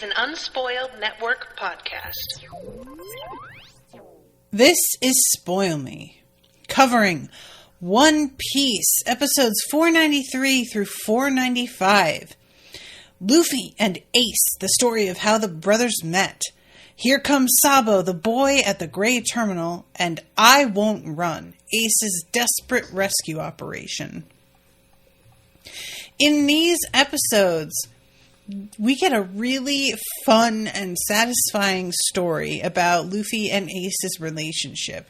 an Unspoiled Network podcast. This is Spoil Me, covering One Piece, episodes 493 through 495. Luffy and Ace, the story of how the brothers met. Here comes Sabo, the boy at the Gray Terminal, and I Won't Run, Ace's desperate rescue operation. In these episodes, we get a really fun and satisfying story about Luffy and Ace's relationship.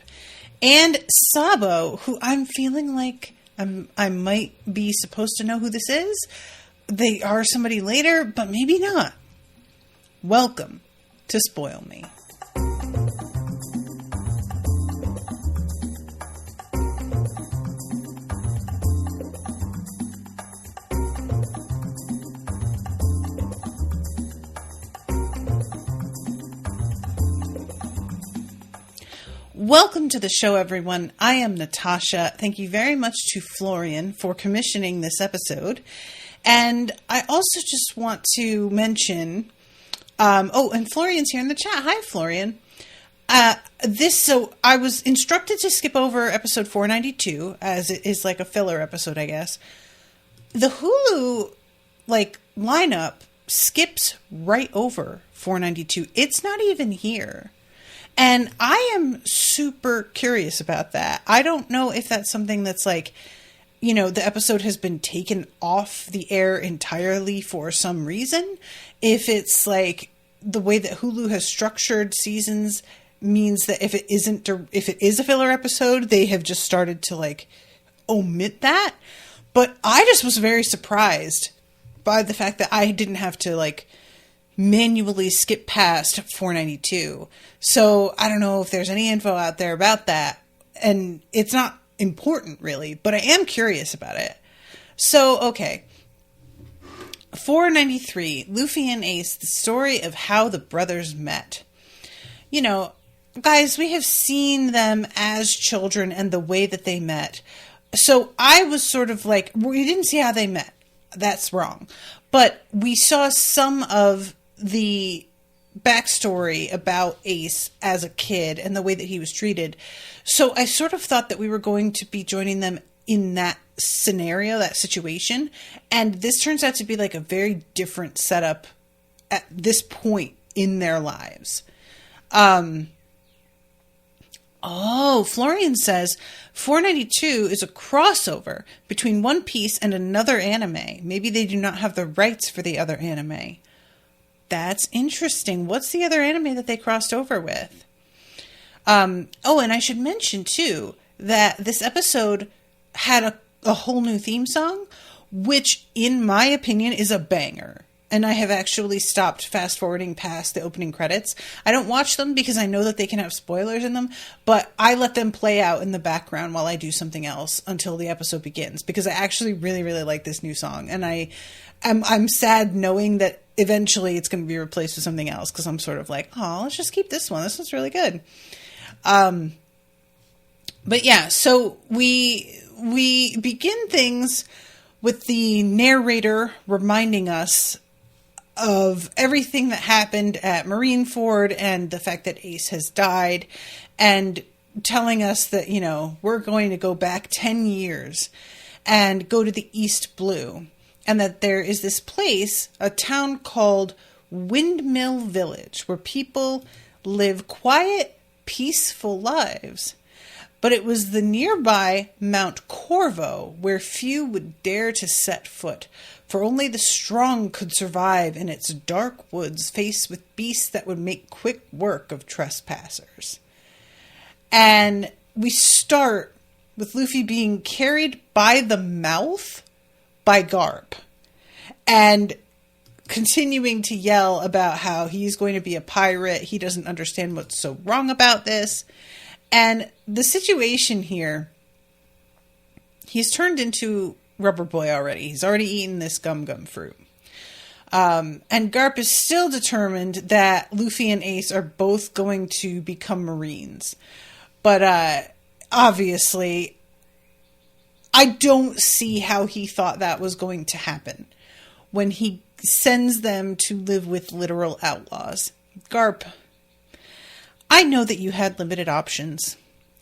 And Sabo, who I'm feeling like I might be supposed to know who this is. They are somebody later, but maybe not. Welcome to Spoil Me. Welcome to the show, everyone. I am Natasha. Thank you very much to Florian for commissioning this episode. And I also just want to mention, and Florian's here in the chat. Hi, Florian. So I was instructed to skip over episode 492, as it is like a filler episode, I guess. The Hulu, lineup skips right over 492. It's not even here. And I am super curious about that. I don't know if that's something that's the episode has been taken off the air entirely for some reason. If it's the way that Hulu has structured seasons means that if it is a filler episode, they have just started to omit that. But I just was very surprised by the fact that I didn't have to manually skip past 492. So I don't know if there's any info out there about that. And it's not important really, but I am curious about it. So, okay. 493, Luffy and Ace, the story of how the brothers met. Guys, we have seen them as children and the way that they met. So I was sort of we didn't see how they met. That's wrong. But we saw some of the backstory about Ace as a kid and the way that he was treated. So I sort of thought that we were going to be joining them in that scenario, that situation. And this turns out to be a very different setup at this point in their lives. Florian says 492 is a crossover between One Piece and another anime. Maybe they do not have the rights for the other anime. That's interesting. What's the other anime that they crossed over with? And I should mention, too, that this episode had a whole new theme song, which, in my opinion, is a banger. And I have actually stopped fast-forwarding past the opening credits. I don't watch them because I know that they can have spoilers in them, but I let them play out in the background while I do something else until the episode begins, because I actually really, really like this new song. And I'm sad knowing that eventually it's going to be replaced with something else, because I'm sort of let's just keep this one. This one's really good. But yeah, so we begin things with the narrator reminding us of everything that happened at Marineford and the fact that Ace has died, and telling us that, we're going to go back 10 years and go to the East Blue. And that there is this place, a town called Windmill Village, where people live quiet, peaceful lives. But it was the nearby Mount Corvo where few would dare to set foot, for only the strong could survive in its dark woods faced with beasts that would make quick work of trespassers. And we start with Luffy being carried by the mouth by Garp, and continuing to yell about how he's going to be a pirate. He doesn't understand what's so wrong about this. And the situation here, he's turned into Rubber Boy already. He's already eaten this gum fruit. And Garp is still determined that Luffy and Ace are both going to become Marines. But obviously, I don't see how he thought that was going to happen when he sends them to live with literal outlaws. Garp, I know that you had limited options,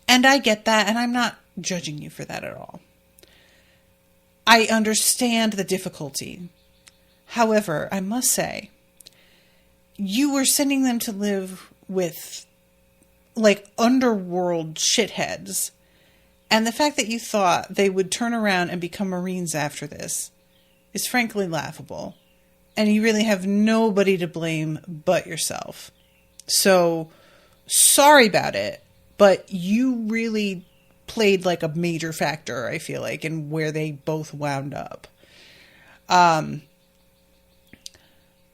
and I get that, and I'm not judging you for that at all. I understand the difficulty. However, I must say, you were sending them to live with, like, underworld shitheads. And the fact that you thought they would turn around and become Marines after this is frankly laughable. And you really have nobody to blame but yourself. So, sorry about it, but you really played like a major factor, I feel like, in where they both wound up.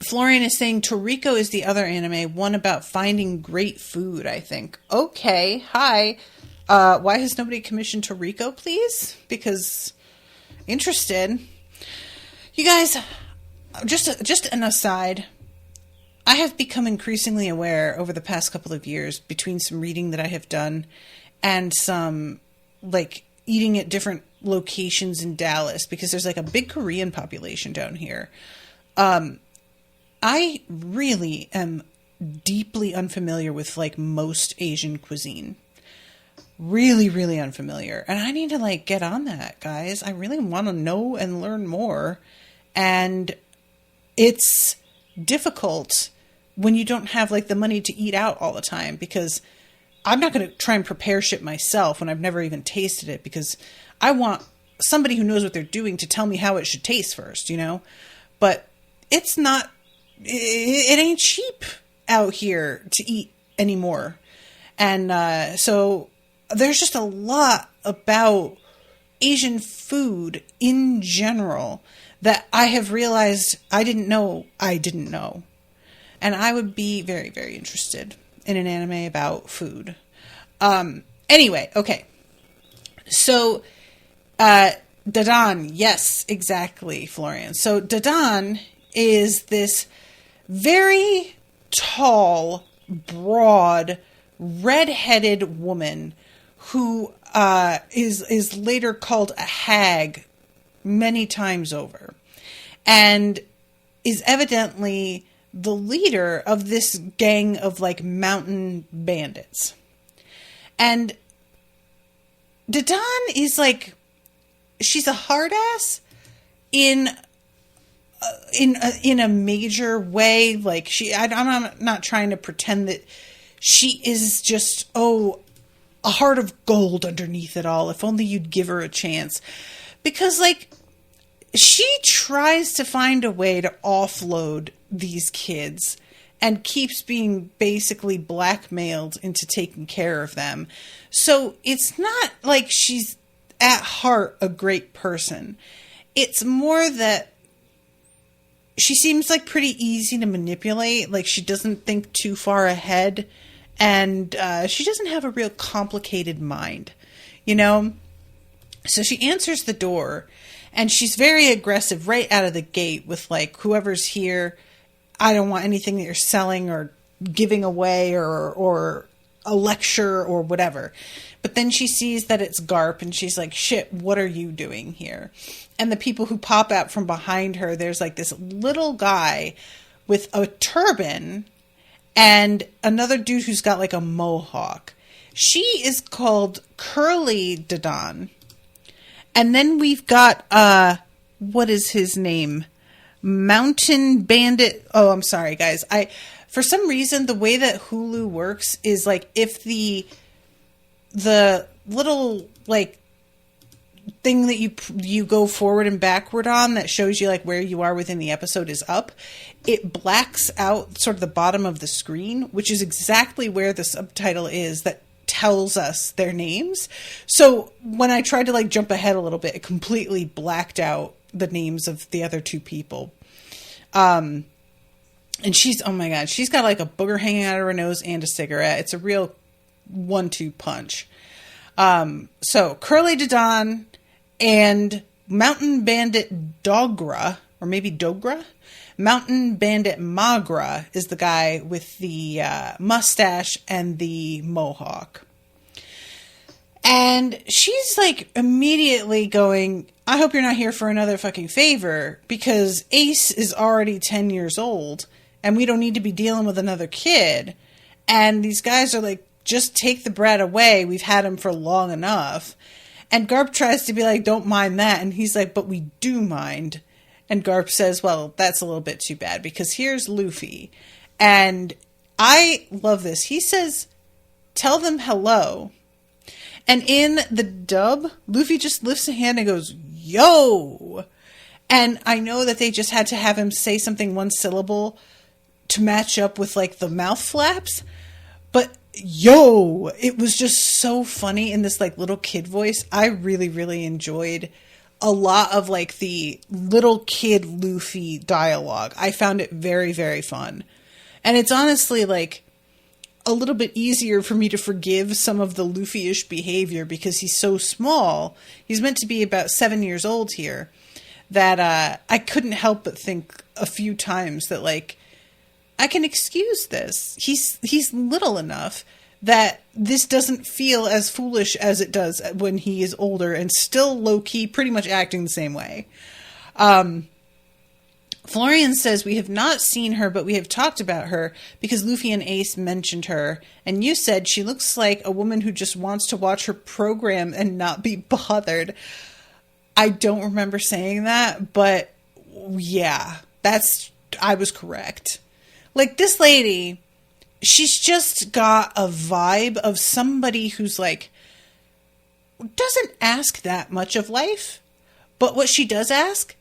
Florian is saying Toriko is the other anime, one about finding great food, I think. Okay, hi. Why has nobody commissioned Toriko, please? Because interested. You guys, just an aside. I have become increasingly aware over the past couple of years, between some reading that I have done and some, like, eating at different locations in Dallas, because there's, like, a big Korean population down here. I really am deeply unfamiliar with, like, most Asian cuisine. Really, really unfamiliar. And I need to, like, get on that, guys. I really want to know and learn more. And it's difficult when you don't have, like, the money to eat out all the time, because I'm not going to try and prepare shit myself when I've never even tasted it, because I want somebody who knows what they're doing to tell me how it should taste first, you know? But it's not, it ain't cheap out here to eat anymore. And so there's just a lot about Asian food in general that I have realized I didn't know. And I would be very, very interested in an anime about food. Anyway, okay. So, Dadan, yes, exactly, Florian. So Dadan is this very tall, broad, red-headed woman who is later called a hag many times over, and is evidently the leader of this gang of, like, mountain bandits. And Dadan is, like, she's a hard ass in a major way. Like, I'm not trying to pretend that she is just, a heart of gold underneath it all. If only you'd give her a chance. Because, like, she tries to find a way to offload these kids and keeps being basically blackmailed into taking care of them. So it's not like she's at heart a great person. It's more that she seems like pretty easy to manipulate. Like, she doesn't think too far ahead, and she doesn't have a real complicated mind, you know? So she answers the door, and she's very aggressive right out of the gate with, like, whoever's here, I don't want anything that you're selling or giving away or a lecture or whatever. But then she sees that it's Garp, and she's like, shit, what are you doing here? And the people who pop out from behind her, there's, like, this little guy with a turban and another dude who's got, like, a mohawk. She is called Curly Dadan. And then we've got, what is his name? Mountain Bandit. Oh, I'm sorry, guys. For some reason, the way that Hulu works is, like, if the little, like, thing that you go forward and backward on that shows you, like, where you are within the episode is up, it blacks out sort of the bottom of the screen, which is exactly where the subtitle is that tells us their names. So when I tried to, like, jump ahead a little bit, it completely blacked out the names of the other two people. And she's, oh my God, she's got, like, a booger hanging out of her nose and a cigarette. It's a real 1-2 punch. So Curly Dadan and Mountain Bandit Dogra, or maybe Dogra? Mountain Bandit Magra is the guy with the mustache and the mohawk. And she's, like, immediately going, I hope you're not here for another fucking favor, because Ace is already 10 years old, and we don't need to be dealing with another kid. And these guys are like, just take the brat away. We've had him for long enough. And Garp tries to be like, don't mind that. And he's like, but we do mind. And Garp says, well, that's a little bit too bad, because here's Luffy. And I love this. He says, tell them hello. And in the dub, Luffy just lifts a hand and goes, yo. And I know that they just had to have him say something one syllable to match up with like the mouth flaps. But yo, it was just so funny in this like little kid voice. I really, really enjoyed a lot of like the little kid Luffy dialogue. I found it very, very fun. And it's honestly like a little bit easier for me to forgive some of the Luffy-ish behavior because he's so small. He's meant to be about 7 years old here, that I couldn't help but think a few times that like, I can excuse this. He's little enough that this doesn't feel as foolish as it does when he is older and still low-key pretty much acting the same way. Florian says, we have not seen her, but we have talked about her because Luffy and Ace mentioned her. And you said she looks like a woman who just wants to watch her program and not be bothered. I don't remember saying that, but yeah, I was correct. Like, this lady, she's just got a vibe of somebody who's like, doesn't ask that much of life, but what she does ask,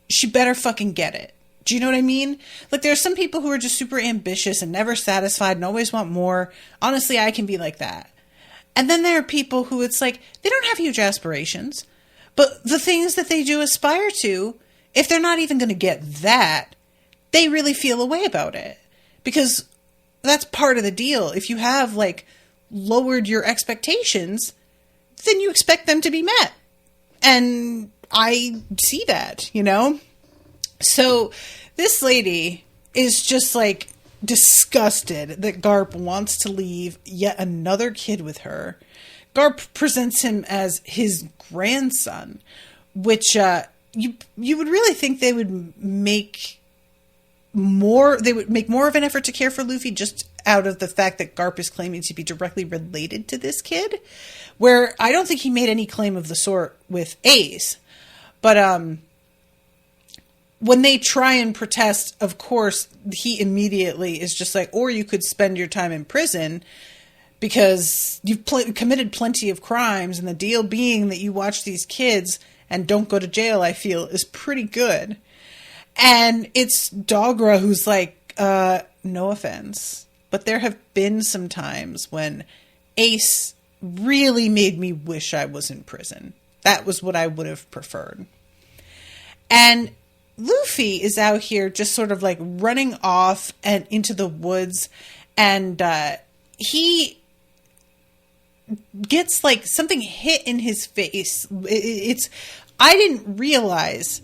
she better fucking get it. Do you know what I mean? Like, there are some people who are just super ambitious and never satisfied and always want more. Honestly, I can be like that. And then there are people who it's like, they don't have huge aspirations, but the things that they do aspire to, if they're not even going to get that, they really feel a way about it. Because that's part of the deal. If you have, like, lowered your expectations, then you expect them to be met. And I see that, you know? So this lady is just, like, disgusted that Garp wants to leave yet another kid with her. Garp presents him as his grandson, which you would really think they would make more of an effort to care for Luffy just out of the fact that Garp is claiming to be directly related to this kid, where I don't think he made any claim of the sort with Ace. But when they try and protest, of course, he immediately is just like, or you could spend your time in prison because you've committed plenty of crimes, and the deal being that you watch these kids and don't go to jail, I feel, is pretty good. And it's Dogra who's like, no offense, but there have been some times when Ace really made me wish I was in prison. That was what I would have preferred. And Luffy is out here just sort of like running off and into the woods, and he gets like something hit in his face. I didn't realize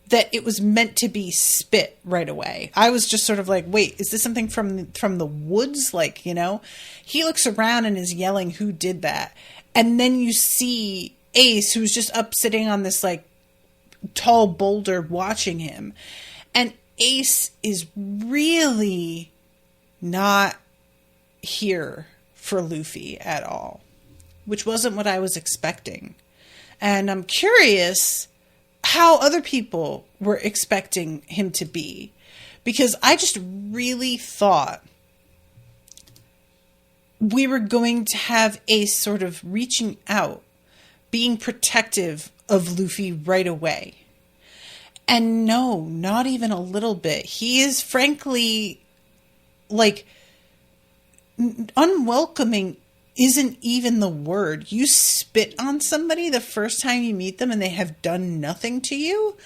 that it was meant to be spit right away. I was just sort of like, wait, is this something from the woods? Like, you know, he looks around and is yelling, who did that? And then you see Ace, who's just up sitting on this like tall boulder watching him. And Ace is really not here for Luffy at all, which wasn't what I was expecting. And I'm curious how other people were expecting him to be, because I just really thought we were going to have Ace sort of reaching out, being protective of Luffy right away. And no, not even a little bit. He is frankly, like, unwelcoming isn't even the word. You spit on somebody the first time you meet them and they have done nothing to you?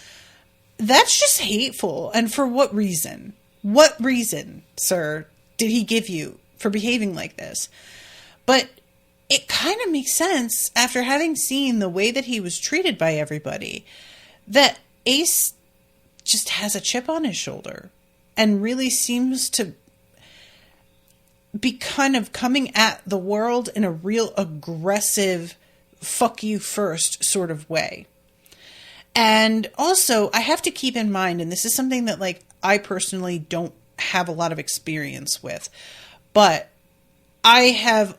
That's just hateful. And for what reason? What reason, sir, did he give you for behaving like this? But it kind of makes sense after having seen the way that he was treated by everybody, that Ace just has a chip on his shoulder and really seems to be kind of coming at the world in a real aggressive, fuck you first sort of way. And also, I have to keep in mind, and this is something that, like, I personally don't have a lot of experience with, but I have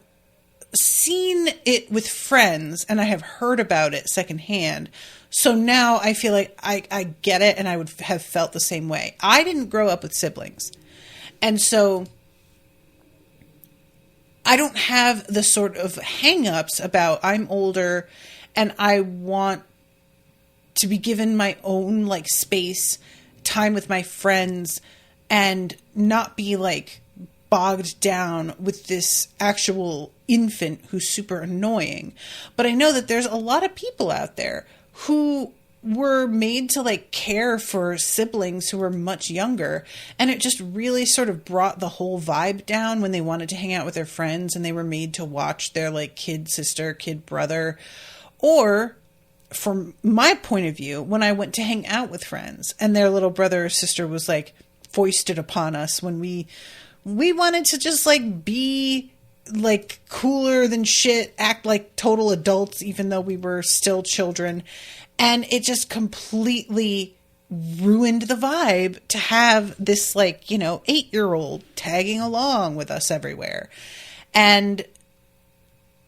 seen it with friends and I have heard about it secondhand. So now I feel like I get it, and I would have felt the same way. I didn't grow up with siblings. And so I don't have the sort of hang-ups about I'm older and I want to be given my own, like, space, time with my friends, and not be, like, bogged down with this actual infant who's super annoying. But I know that there's a lot of people out there who were made to, like, care for siblings who were much younger, and it just really sort of brought the whole vibe down when they wanted to hang out with their friends and they were made to watch their, like, kid sister, kid brother. Or, from my point of view, when I went to hang out with friends and their little brother or sister was, like, foisted upon us when we wanted to just, like, be, like, cooler than shit, act like total adults, even though we were still children. And it just completely ruined the vibe to have this, like, you know, 8-year-old tagging along with us everywhere. And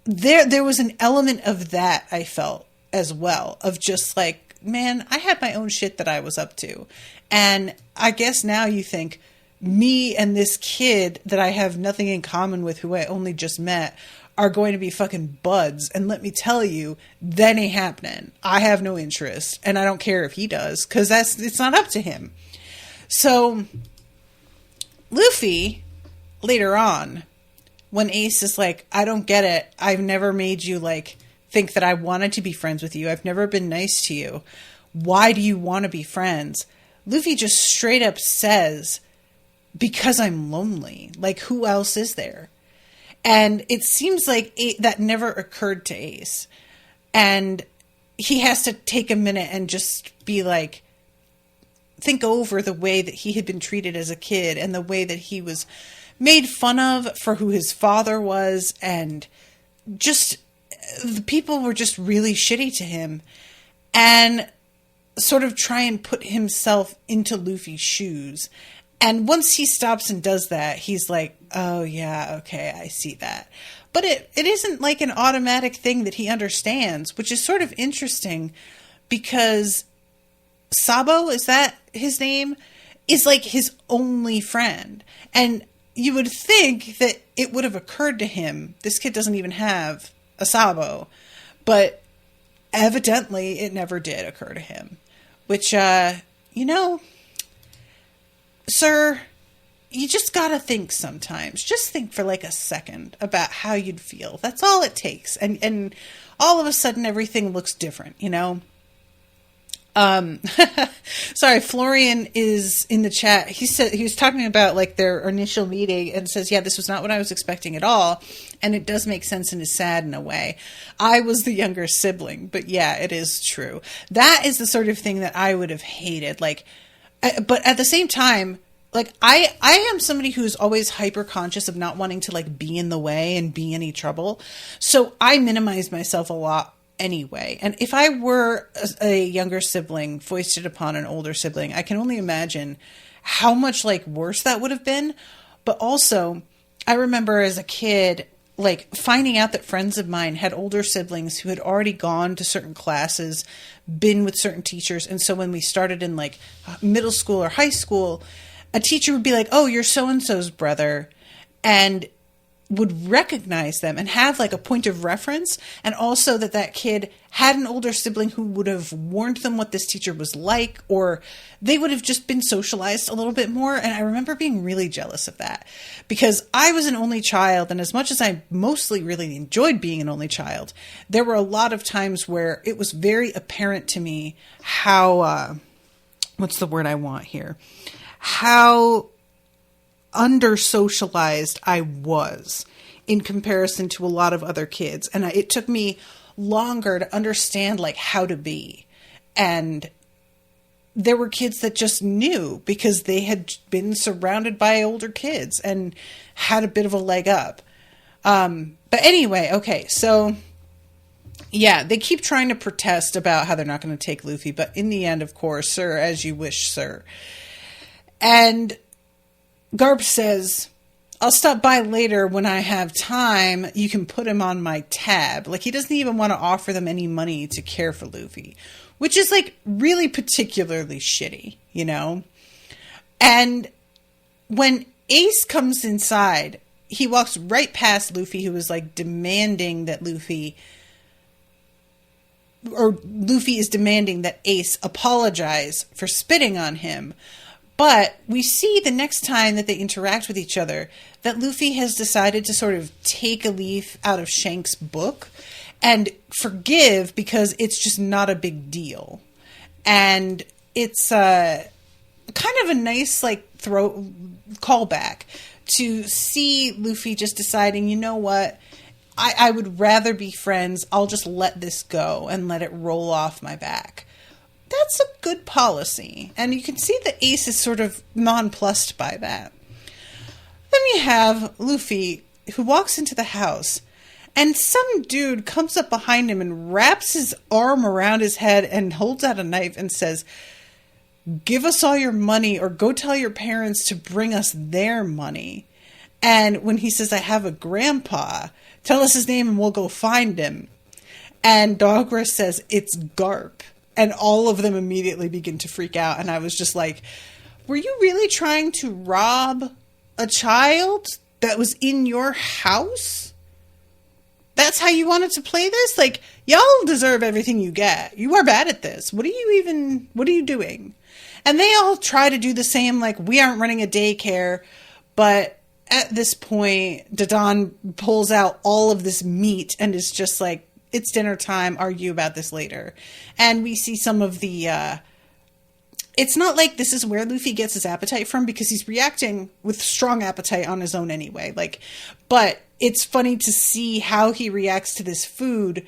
there was an element of that I felt as well, of just like, man, I had my own shit that I was up to. And I guess now you think, me and this kid that I have nothing in common with, who I only just met, are going to be fucking buds. And let me tell you, that ain't happening. I have no interest, and I don't care if he does, because it's not up to him. So Luffy, later on, when Ace is like, I don't get it. I've never made you, like, think that I wanted to be friends with you. I've never been nice to you. Why do you want to be friends? Luffy just straight up says, because I'm lonely. Like, who else is there? And it seems like that never occurred to Ace. And he has to take a minute and just be like, think over the way that he had been treated as a kid and the way that he was made fun of for who his father was. And just, the people were just really shitty to him. And sort of try and put himself into Luffy's shoes. And once he stops and does that, he's like, oh yeah, okay, I see that. But it isn't like an automatic thing that he understands, which is sort of interesting because Sabo, is that his name? Is like his only friend. And you would think that it would have occurred to him, this kid doesn't even have a Sabo. But evidently it never did occur to him. Which, you know, sir, you just gotta think sometimes. Just think for like a second about how you'd feel. That's all it takes. And all of a sudden everything looks different, you know? Sorry, Florian is in the chat. He said he was talking about like their initial meeting and says, yeah, this was not what I was expecting at all. And it does make sense and is sad in a way. I was the younger sibling, but yeah, it is true. That is the sort of thing that I would have hated. Like, but at the same time, like I am somebody who's always hyper conscious of not wanting to like be in the way and be any trouble. So I minimize myself a lot anyway. And if I were a younger sibling foisted upon an older sibling, I can only imagine how much like worse that would have been. But also, I remember as a kid, like finding out that friends of mine had older siblings who had already gone to certain classes, been with certain teachers. And so when we started in like middle school or high school, a teacher would be like, oh, you're so-and-so's brother, and would recognize them and have like a point of reference. And also that kid had an older sibling who would have warned them what this teacher was like, or they would have just been socialized a little bit more. And I remember being really jealous of that because I was an only child. And as much as I mostly really enjoyed being an only child, there were a lot of times where it was very apparent to me how, what's the word I want here? How under-socialized I was in comparison to a lot of other kids. And it took me longer to understand like how to be. And there were kids that just knew because they had been surrounded by older kids and had a bit of a leg up. But anyway, okay, so Yeah, they keep trying to protest about how they're not going to take Luffy, but in the end, of course, sir, as you wish, sir. And Garp says, I'll stop by later when I have time. You can put him on my tab. Like, he doesn't even want to offer them any money to care for Luffy, which is, like, really particularly shitty, you know? And when Ace comes inside, he walks right past Luffy, who is, like, demanding that Luffy is demanding that Ace apologize for spitting on him. But we see the next time that they interact with each other that Luffy has decided to sort of take a leaf out of Shank's book and forgive because it's just not a big deal. And it's kind of a nice, like, callback to see Luffy just deciding, you know what? I would rather be friends. I'll just let this go and let it roll off my back. That's a good policy. And you can see that Ace is sort of nonplussed by that. Then you have Luffy, who walks into the house, and some dude comes up behind him and wraps his arm around his head and holds out a knife and says, give us all your money or go tell your parents to bring us their money. And when he says, I have a grandpa, tell us his name and we'll go find him. And Dogra says, it's Garp. And all of them immediately begin to freak out. And I was just like, were you really trying to rob a child that was in your house? That's how you wanted to play this? Like, y'all deserve everything you get. You are bad at this. What are you doing? And they all try to do the same, like, we aren't running a daycare. But at this point, Dadan pulls out all of this meat and is just like, it's dinner time, argue about this later. And we see some of the, it's not like this is where Luffy gets his appetite from because he's reacting with strong appetite on his own anyway. Like, but it's funny to see how he reacts to this food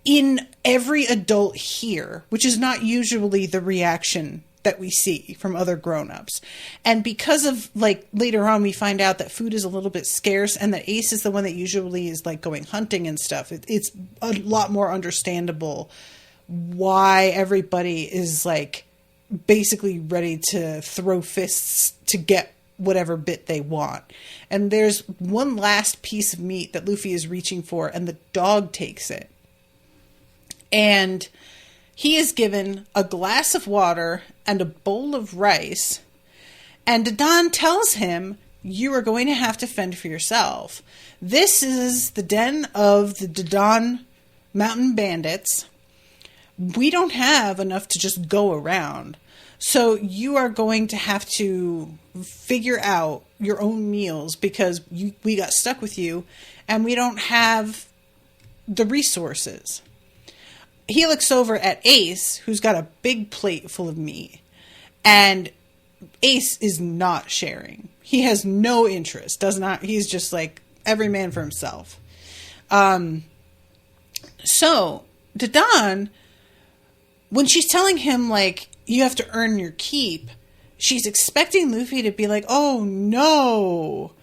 in every adult here, which is not usually the reaction that we see from other grown-ups. And because of, like, later on we find out that food is a little bit scarce and that Ace is the one that usually is, like, going hunting and stuff, it's a lot more understandable why everybody is, like, basically ready to throw fists to get whatever bit they want. And there's one last piece of meat that Luffy is reaching for, and the dog takes it. And he is given a glass of water and a bowl of rice, and Dadan tells him, you are going to have to fend for yourself. This is the den of the Dadan Mountain Bandits. We don't have enough to just go around. So you are going to have to figure out your own meals because we got stuck with you and we don't have the resources. He looks over at Ace, who's got a big plate full of meat, and Ace is not sharing. He has no interest, he's just like every man for himself. So Dadan, when she's telling him, like, you have to earn your keep, she's expecting Luffy to be like, oh no.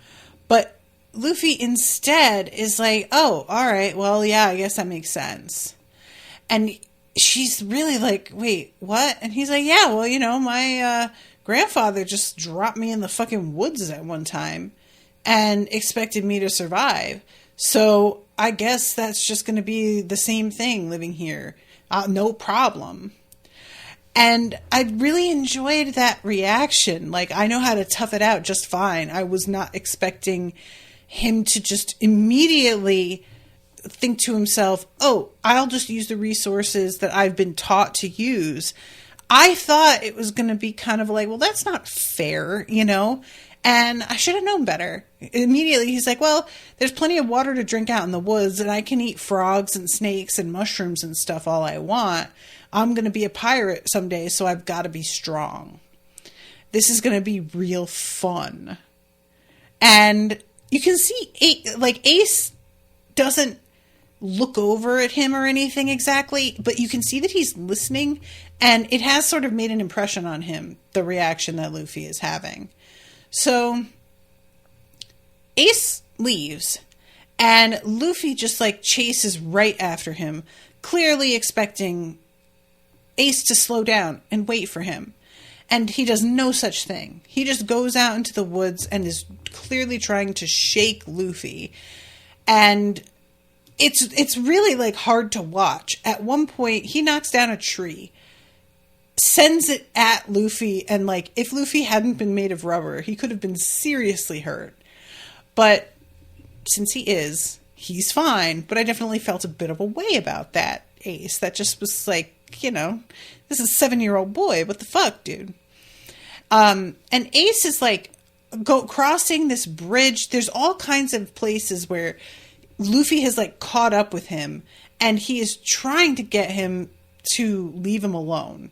But Luffy instead is like, oh, all right, well, yeah, I guess that makes sense. And she's really like, wait, what? And he's like, yeah, well, you know, my grandfather just dropped me in the fucking woods at one time and expected me to survive. So I guess that's just going to be the same thing living here. No problem. And I really enjoyed that reaction. Like, I know how to tough it out just fine. I was not expecting him to just immediately think to himself, oh, I'll just use the resources that I've been taught to use. I thought it was going to be kind of like, well, that's not fair, you know? And I should have known better. Immediately, he's like, well, there's plenty of water to drink out in the woods, and I can eat frogs and snakes and mushrooms and stuff all I want. I'm going to be a pirate someday, so I've got to be strong. This is going to be real fun. And you can see, Ace doesn't look over at him or anything exactly, but you can see that he's listening, and it has sort of made an impression on him, the reaction that Luffy is having. So Ace leaves, And Luffy just like chases right after him, clearly expecting Ace to slow down and wait for him. And he does no such thing. He just goes out into the woods and is clearly trying to shake Luffy. And it's really like hard to watch. At one point, he knocks down a tree, sends it at Luffy, and like if Luffy hadn't been made of rubber, he could have been seriously hurt. But since he's fine. But I definitely felt a bit of a way about that, Ace. That just was like, this is a 7-year-old boy. What the fuck, dude? And Ace is like crossing this bridge. There's all kinds of places where Luffy has like caught up with him, and he is trying to get him to leave him alone.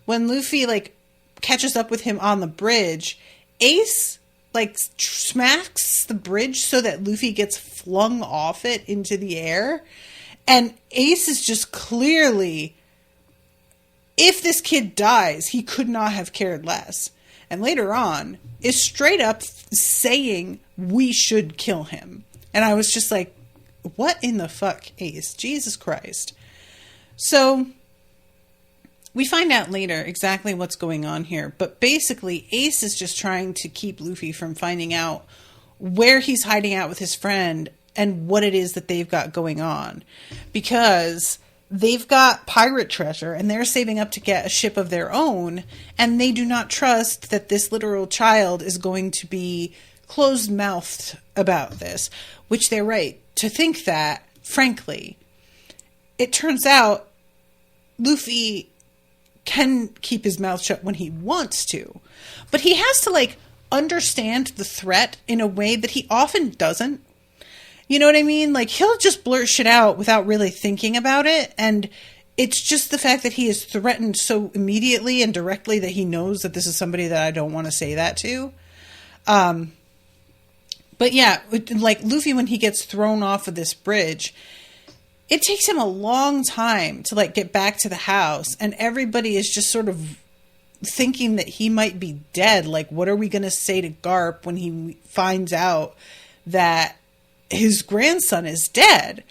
When Luffy like catches up with him on the bridge, Ace like smacks the bridge so that Luffy gets flung off it into the air. And Ace is just clearly, if this kid dies, he could not have cared less. And later on, is straight up saying we should kill him. And I was just like, what in the fuck, Ace? Jesus Christ. So we find out later exactly what's going on here. But basically, Ace is just trying to keep Luffy from finding out where he's hiding out with his friend and what it is that they've got going on. Because they've got pirate treasure and they're saving up to get a ship of their own. And they do not trust that this literal child is going to be closed-mouthed about this. Which they're right to think that, frankly. It turns out Luffy can keep his mouth shut when he wants to. But he has to, like, understand the threat in a way that he often doesn't. You know what I mean? Like, he'll just blurt shit out without really thinking about it. And it's just the fact that he is threatened so immediately and directly that he knows that this is somebody that I don't want to say that to. But yeah, like Luffy, when he gets thrown off of this bridge, it takes him a long time to like get back to the house. And everybody is just sort of thinking that he might be dead. Like, what are we going to say to Garp when he finds out that his grandson is dead?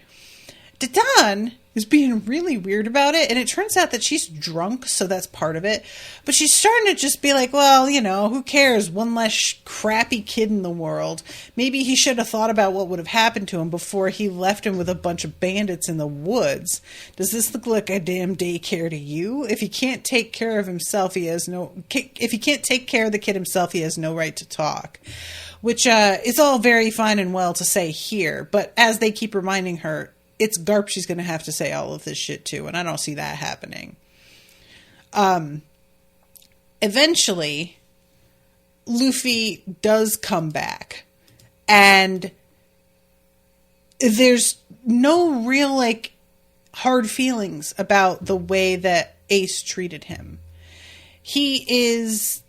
Dadan is being really weird about it, and it turns out that she's drunk, so that's part of it. But she's starting to just be like, well, who cares? One less crappy kid in the world. Maybe he should have thought about what would have happened to him before he left him with a bunch of bandits in the woods. Does this look like a damn daycare to you? If he can't take care of himself, if he can't take care of the kid himself, he has no right to talk. Which is all very fine and well to say here, but as they keep reminding her, it's Garp she's going to have to say all of this shit to, and I don't see that happening. Eventually, Luffy does come back, and there's no real, like, hard feelings about the way that Ace treated him. He is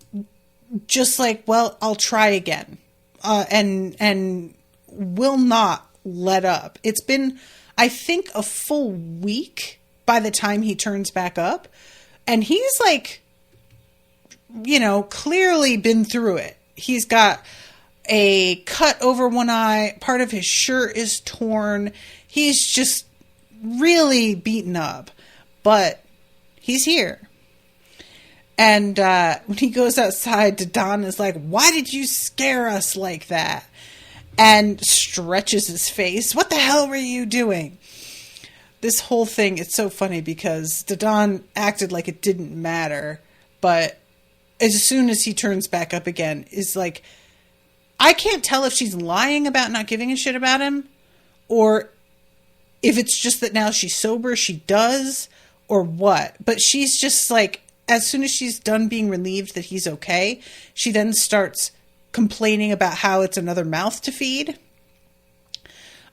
just like, well, I'll try again, and will not let up. It's been, I think, a full week by the time he turns back up. And he's like, clearly been through it. He's got a cut over one eye. Part of his shirt is torn. He's just really beaten up. But he's here. And when he goes outside, Dadan is like, why did you scare us like that? And stretches his face. What the hell were you doing? This whole thing, it's so funny because Dadan acted like it didn't matter. But as soon as he turns back up again, is like, I can't tell if she's lying about not giving a shit about him. Or if it's just that now she's sober, she does. Or what. But she's just like, as soon as she's done being relieved that he's okay, she then starts complaining about how it's another mouth to feed.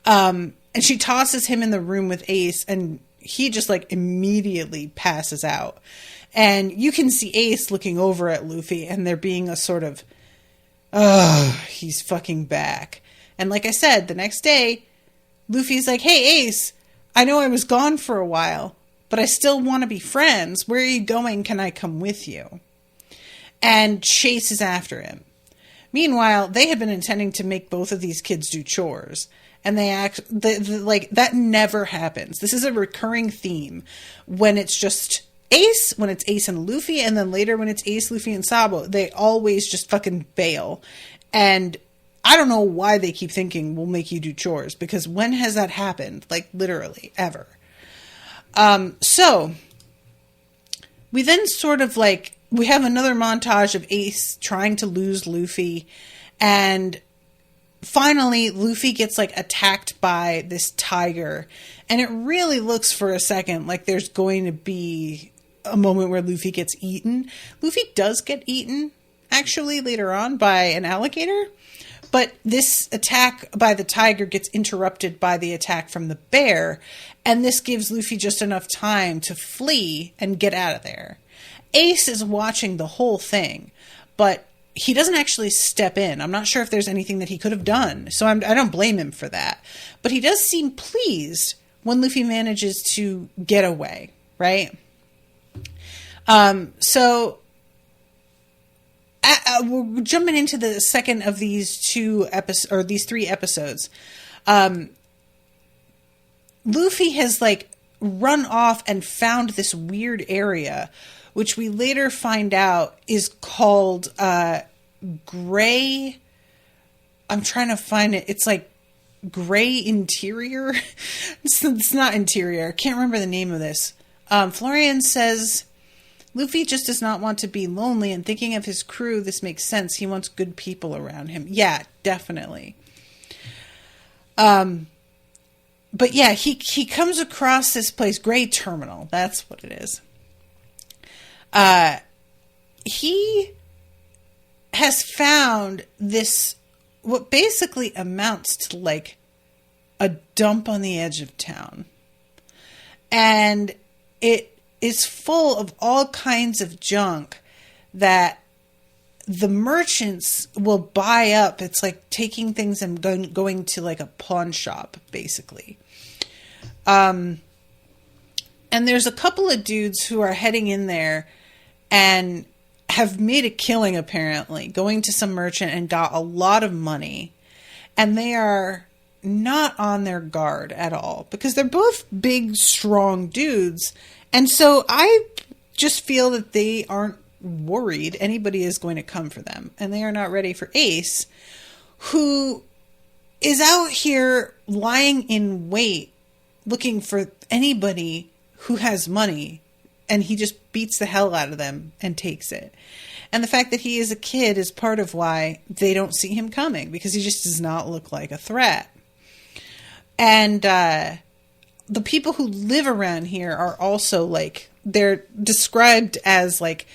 And she tosses him in the room with Ace, and he just like immediately passes out. And you can see Ace looking over at Luffy, and there being a sort of, he's fucking back. And like I said, the next day, Luffy's like, hey Ace, I know I was gone for a while, but I still want to be friends. Where are you going? Can I come with you? And chases after him. Meanwhile, they had been intending to make both of these kids do chores. And like, that never happens. This is a recurring theme when it's just Ace, when it's Ace and Luffy, and then later when it's Ace, Luffy, and Sabo. They always just fucking bail. And I don't know why they keep thinking we'll make you do chores, because when has that happened? Like, literally, ever. So we then sort of like, we have another montage of Ace trying to lose Luffy, and finally Luffy gets like attacked by this tiger, and it really looks for a second like there's going to be a moment where Luffy gets eaten. Luffy does get eaten actually later on by an alligator, but this attack by the tiger gets interrupted by the attack from the bear, and this gives Luffy just enough time to flee and get out of there. Ace is watching the whole thing, but he doesn't actually step in. I'm not sure if there's anything that he could have done, so I don't blame him for that. But he does seem pleased when Luffy manages to get away, right? So we're jumping into the second of these these 3 episodes. Luffy has like run off and found this weird area, which we later find out is called Gray. I'm trying to find it. It's like Gray Interior. It's not Interior. I can't remember the name of this. Florian says, Luffy just does not want to be lonely, and thinking of his crew, this makes sense. He wants good people around him. Yeah, definitely. But yeah, he comes across this place, Gray Terminal. That's what it is. He has found this, what basically amounts to like a dump on the edge of town. And it is full of all kinds of junk that the merchants will buy up. It's like taking things and going to like a pawn shop, basically. And there's a couple of dudes who are heading in there and have made a killing, apparently, going to some merchant and got a lot of money. And they are not on their guard at all, because they're both big, strong dudes. And so I just feel that they aren't worried anybody is going to come for them. And they are not ready for Ace, who is out here lying in wait, looking for anybody who has money. And he just beats the hell out of them and takes it. And the fact that he is a kid is part of why they don't see him coming, because he just does not look like a threat. And the people who live around here are also like, they're described as like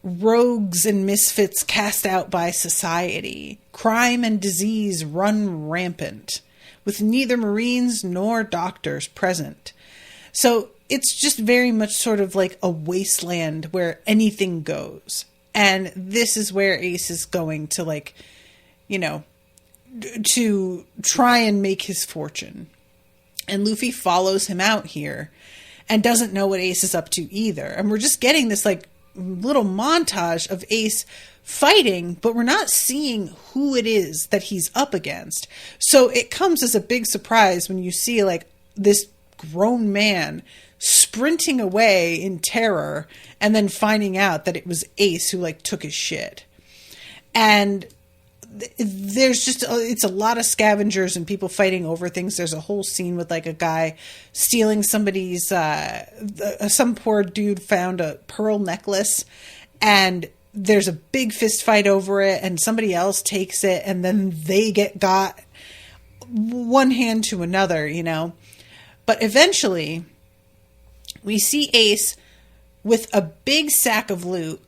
rogues and misfits cast out by society. Crime and disease run rampant, with neither Marines nor doctors present. So it's just very much sort of like a wasteland where anything goes. And this is where Ace is going to, like, you know, to try and make his fortune. And Luffy follows him out here and doesn't know what Ace is up to either. And we're just getting this like little montage of Ace fighting, but we're not seeing who it is that he's up against. So it comes as a big surprise when you see like this grown man sprinting away in terror and then finding out that it was Ace who like took his shit. And there's just, it's a lot of scavengers and people fighting over things. There's a whole scene with like a guy stealing somebody's, some poor dude found a pearl necklace, and there's a big fist fight over it, and somebody else takes it, and then they got one hand to another, you know. But eventually we see Ace with a big sack of loot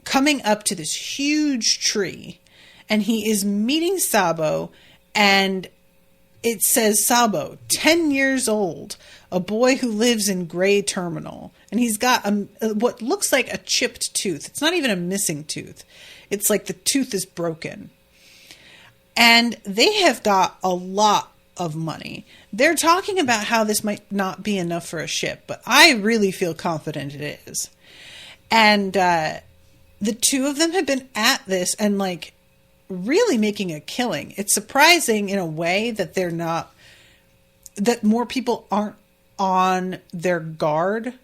coming up to this huge tree, and he is meeting Sabo, and it says Sabo, 10 years old, a boy who lives in Gray Terminal. And he's got what looks like a chipped tooth. It's not even a missing tooth. It's like the tooth is broken. And they have got a lot of money. They're talking about how this might not be enough for a ship, but I really feel confident it is. And the two of them have been at this and like really making a killing. It's surprising in a way that that more people aren't on their guard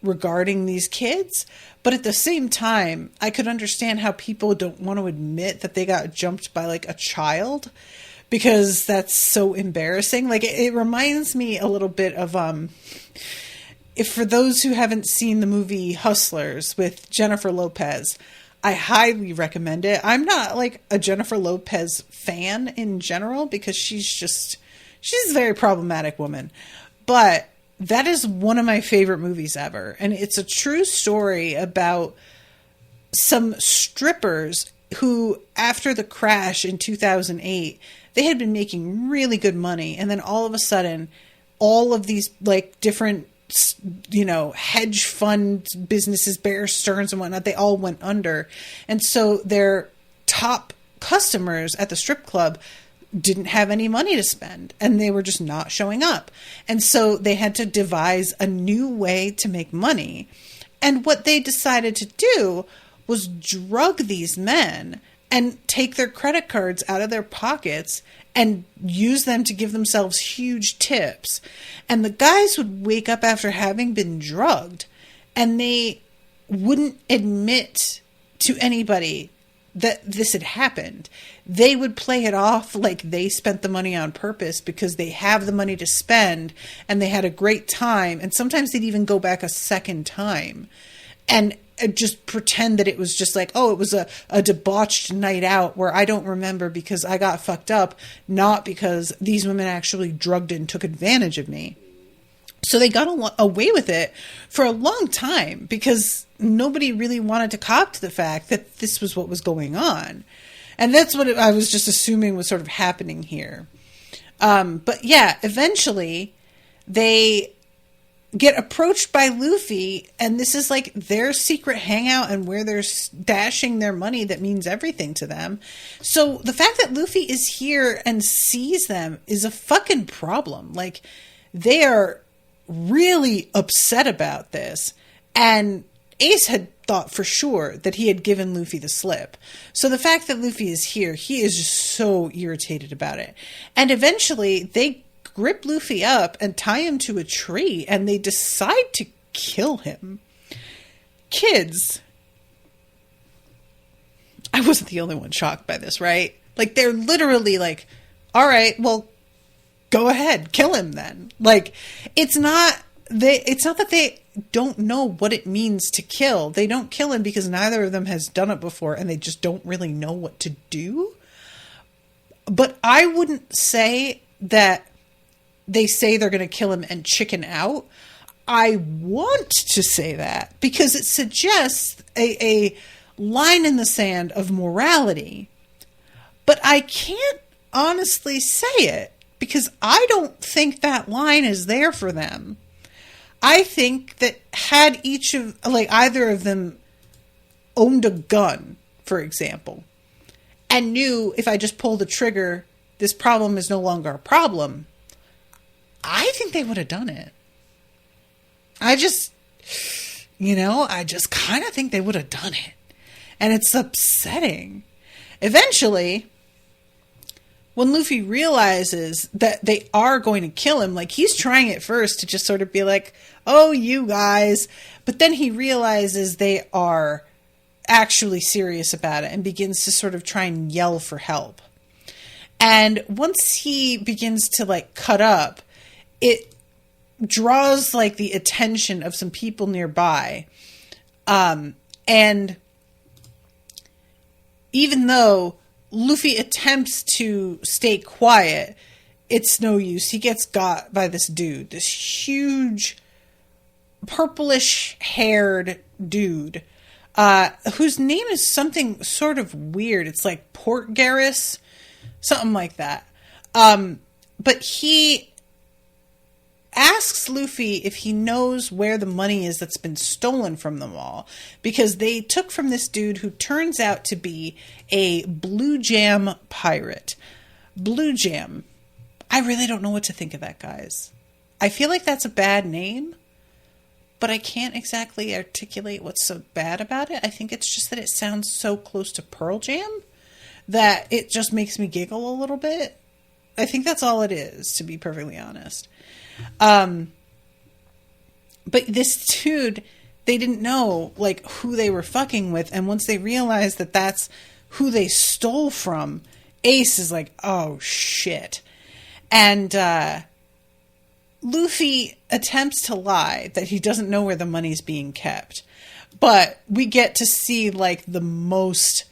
regarding these kids. But at the same time, I could understand how people don't want to admit that they got jumped by like a child, because that's so embarrassing. Like it reminds me a little bit of, if for those who haven't seen the movie Hustlers with Jennifer Lopez, I highly recommend it. I'm not like a Jennifer Lopez fan in general because she's a very problematic woman. But that is one of my favorite movies ever. And it's a true story about some strippers who, after the crash in 2008, they had been making really good money. And then all of a sudden, all of these like different, hedge fund businesses, Bear Stearns and whatnot, they all went under. And so their top customers at the strip club didn't have any money to spend, and they were just not showing up. And so they had to devise a new way to make money. And what they decided to do was drug these men and take their credit cards out of their pockets and use them to give themselves huge tips. And the guys would wake up after having been drugged, and they wouldn't admit to anybody that this had happened. They would play it off like they spent the money on purpose because they have the money to spend and they had a great time. And sometimes they'd even go back a second time and just pretend that it was just like, oh, it was a debauched night out where I don't remember because I got fucked up, not because these women actually drugged and took advantage of me. So they got away with it for a long time because nobody really wanted to cop to the fact that this was what was going on. And that's what I was just assuming was sort of happening here. But yeah, eventually they get approached by Luffy, and this is like their secret hangout and where they're stashing their money that means everything to them. So the fact that Luffy is here and sees them is a fucking problem. Like, they are really upset about this. And Ace had thought for sure that he had given Luffy the slip. So the fact that Luffy is here, he is just so irritated about it. And eventually they grip Luffy up and tie him to a tree, and they decide to kill him. Kids, I wasn't the only one shocked by this, right? Like, they're literally like, all right, well, go ahead, kill him then. Like, it's not that they don't know what it means to kill. They don't kill him because neither of them has done it before and they just don't really know what to do. But I wouldn't say that they say they're going to kill him and chicken out. I want to say that because it suggests a line in the sand of morality. But I can't honestly say it because I don't think that line is there for them. I think that had either of them owned a gun, for example, and knew if I just pull the trigger, this problem is no longer a problem, I think they would have done it. I just kind of think they would have done it. And it's upsetting. Eventually, when Luffy realizes that they are going to kill him, like, he's trying at first to just sort of be like, oh, you guys. But then he realizes they are actually serious about it and begins to sort of try and yell for help. And once he begins to, like, cut up, it draws, like, the attention of some people nearby. And even though Luffy attempts to stay quiet, it's no use. He gets got by this dude, this huge purplish haired dude, whose name is something sort of weird. It's like Portgarris, something like that. But he asks Luffy if he knows where the money is that's been stolen from them all, because they took from this dude who turns out to be a Blue Jam pirate. Blue Jam. I really don't know what to think of that, guys. I feel like that's a bad name, but I can't exactly articulate what's so bad about it. I think it's just that it sounds so close to Pearl Jam that it just makes me giggle a little bit. I think that's all it is, to be perfectly honest. But this dude, they didn't know, like, who they were fucking with. And once they realized that that's who they stole from, Ace is like, oh, shit. And Luffy attempts to lie that he doesn't know where the money's being kept. But we get to see, like, the most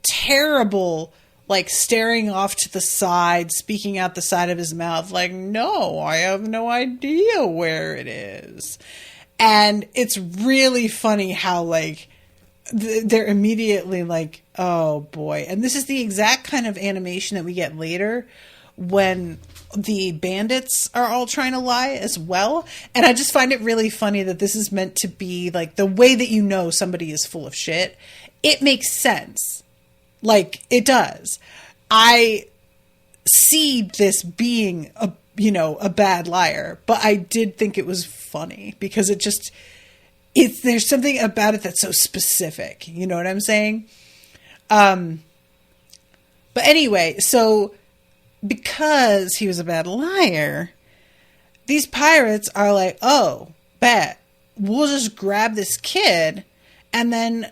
terrible, like, staring off to the side, speaking out the side of his mouth, like, no, I have no idea where it is. And it's really funny how, like, they're immediately like, oh boy. And this is the exact kind of animation that we get later when the bandits are all trying to lie as well. And I just find it really funny that this is meant to be like the way that you know somebody is full of shit. It makes sense. Like, it does. I see this being a bad liar, but I did think it was funny because there's something about it that's so specific. You know what I'm saying? But anyway, so because he was a bad liar, these pirates are like, oh, bet. We'll just grab this kid, and then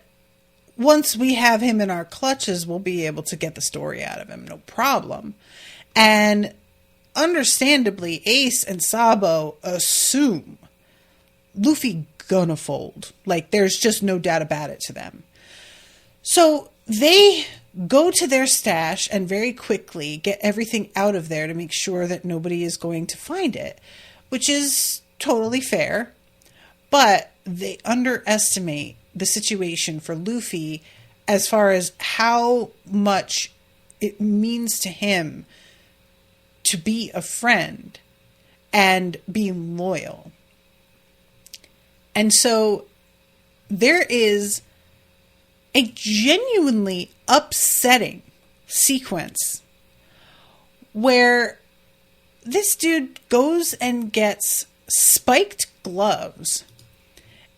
once we have him in our clutches, we'll be able to get the story out of him. No problem. And understandably, Ace and Sabo assume Luffy gonna fold. Like, there's just no doubt about it to them. So they go to their stash and very quickly get everything out of there to make sure that nobody is going to find it, which is totally fair. But they underestimate the situation for Luffy as far as how much it means to him to be a friend and be loyal. And so there is a genuinely upsetting sequence where this dude goes and gets spiked gloves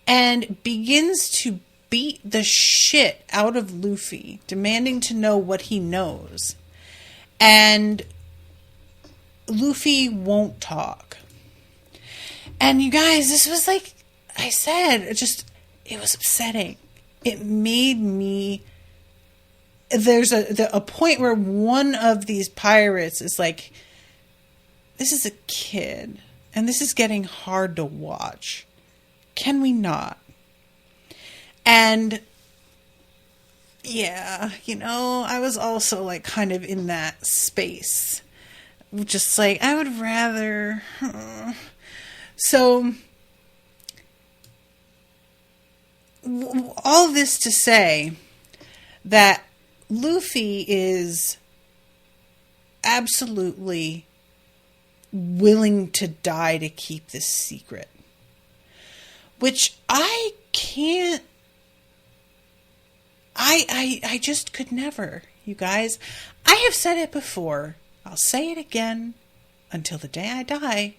and begins to beat the shit out of Luffy, demanding to know what he knows. And Luffy won't talk. And you guys, this was like I said, it was upsetting. It made me... There's a point where one of these pirates is like, this is a kid, and this is getting hard to watch. Can we not? And yeah, I was also like kind of in that space. Just like, I would rather... So, all this to say that Luffy is absolutely willing to die to keep this secret. Which I can't... I just could never, you guys. I have said it before. I'll say it again until the day I die.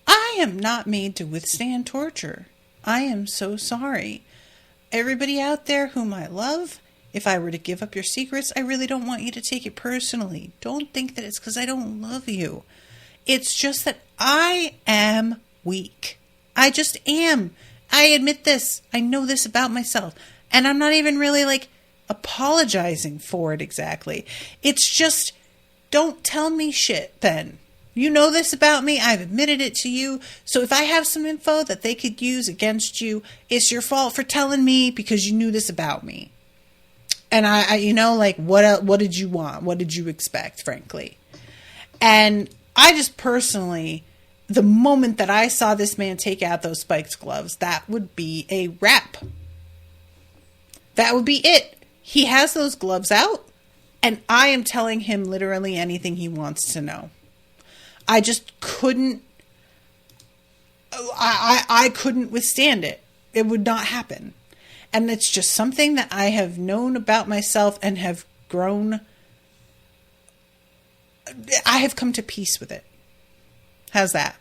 I am not made to withstand torture. I am so sorry. Everybody out there whom I love, if I were to give up your secrets, I really don't want you to take it personally. Don't think that it's because I don't love you. It's just that I am weak. I just am. I admit this. I know this about myself. And I'm not even really like apologizing for it exactly. It's just, don't tell me shit then. You know this about me. I've admitted it to you. So if I have some info that they could use against you, it's your fault for telling me because you knew this about me. And I like, what did you want? What did you expect, frankly? And I just personally, the moment that I saw this man take out those spiked gloves, that would be a wrap. That would be it. He has those gloves out, and I am telling him literally anything he wants to know. I just couldn't, I couldn't withstand it. It would not happen. And it's just something that I have known about myself and have grown, I have come to peace with it. How's that?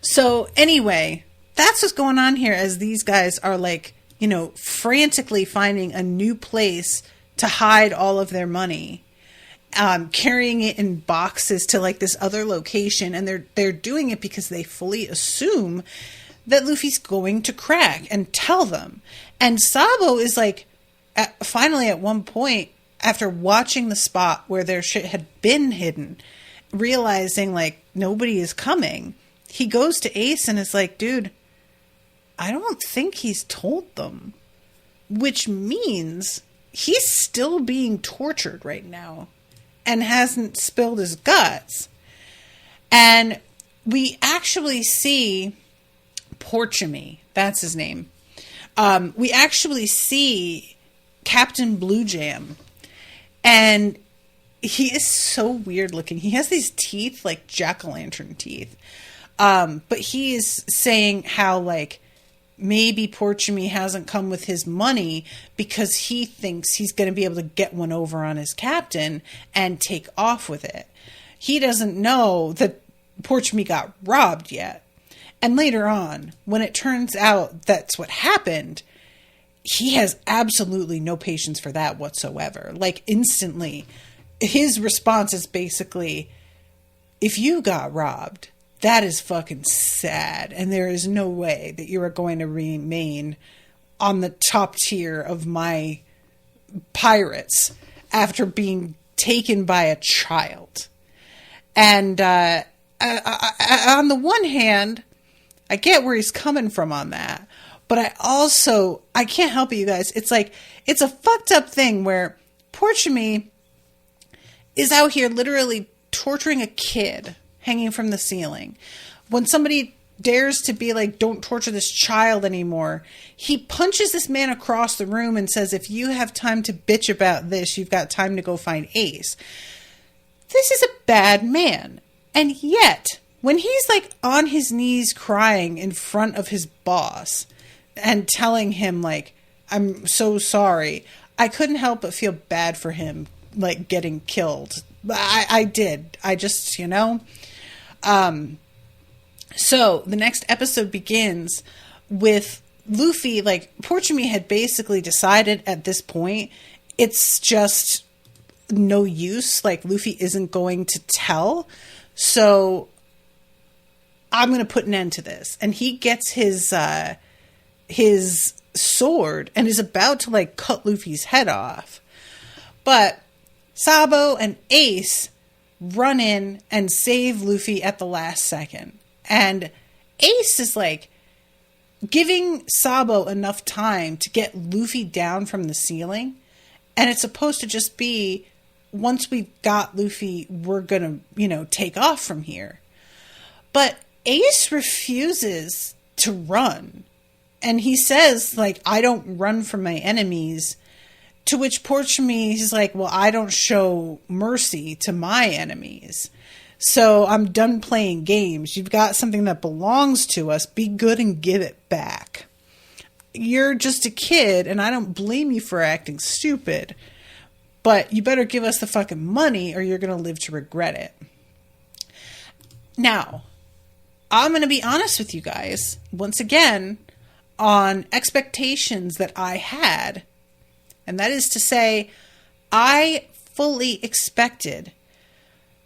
So anyway, that's what's going on here as these guys are like, frantically finding a new place to hide all of their money, carrying it in boxes to like this other location. And they're doing it because they fully assume that Luffy's going to crack and tell them. And Sabo is like, finally at one point, after watching the spot where their shit had been hidden, realizing like nobody is coming, he goes to Ace and is like, dude, I don't think he's told them. Which means he's still being tortured right now and hasn't spilled his guts. And we actually see Porchamy, that's his name. We actually see Captain Blue Jam, and he is so weird looking. He has these teeth like jack-o'-lantern teeth. But he is saying how like maybe Porchamy hasn't come with his money because he thinks he's going to be able to get one over on his captain and take off with it. He doesn't know that Porchamy got robbed yet. And later on, when it turns out that's what happened, he has absolutely no patience for that whatsoever. Like instantly, his response is basically, if you got robbed, that is fucking sad. And there is no way that you are going to remain on the top tier of my pirates after being taken by a child. And on the one hand, I get where he's coming from on that. But I can't help it, you guys. It's like, it's a fucked up thing where Porchamy is out here literally torturing a kid hanging from the ceiling. When somebody dares to be like, don't torture this child anymore, he punches this man across the room and says, if you have time to bitch about this, you've got time to go find Ace. This is a bad man. And yet, when he's like on his knees crying in front of his boss and telling him like, I'm so sorry, I couldn't help but feel bad for him, like getting killed. I did. I just, so the next episode begins with Luffy, like Porchamy had basically decided at this point, it's just no use. Like Luffy isn't going to tell. So I'm going to put an end to this. And he gets his sword and is about to like cut Luffy's head off. But Sabo and Ace run in and save Luffy at the last second. And Ace is like giving Sabo enough time to get Luffy down from the ceiling. And it's supposed to just be, once we got Luffy, we're going to, take off from here. But Ace refuses to run. And he says, like, I don't run from my enemies. To which Porchamy is like, well, I don't show mercy to my enemies. So I'm done playing games. You've got something that belongs to us. Be good and give it back. You're just a kid, and I don't blame you for acting stupid. But you better give us the fucking money or you're going to live to regret it. Now, I'm going to be honest with you guys, once again, on expectations that I had. And that is to say, I fully expected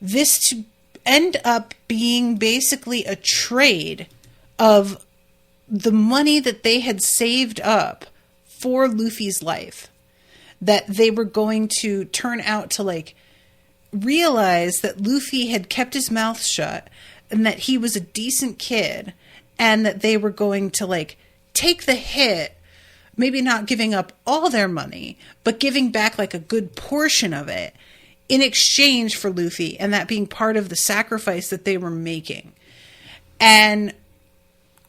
this to end up being basically a trade of the money that they had saved up for Luffy's life. That they were going to turn out to like realize that Luffy had kept his mouth shut and that he was a decent kid and that they were going to like take the hit, maybe not giving up all their money, but giving back like a good portion of it in exchange for Luffy, and that being part of the sacrifice that they were making. And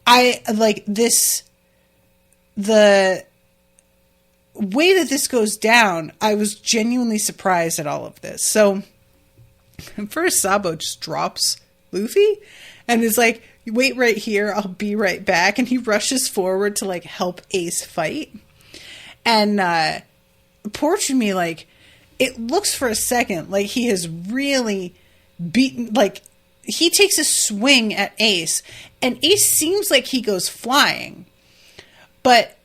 I like this, the way that this goes down, I was genuinely surprised at all of this. So first Sabo just drops Luffy and is like, wait right here, I'll be right back. And he rushes forward to like help Ace fight. And Porchamy, like, it looks for a second like he has really beaten, like he takes a swing at Ace and Ace seems like he goes flying. But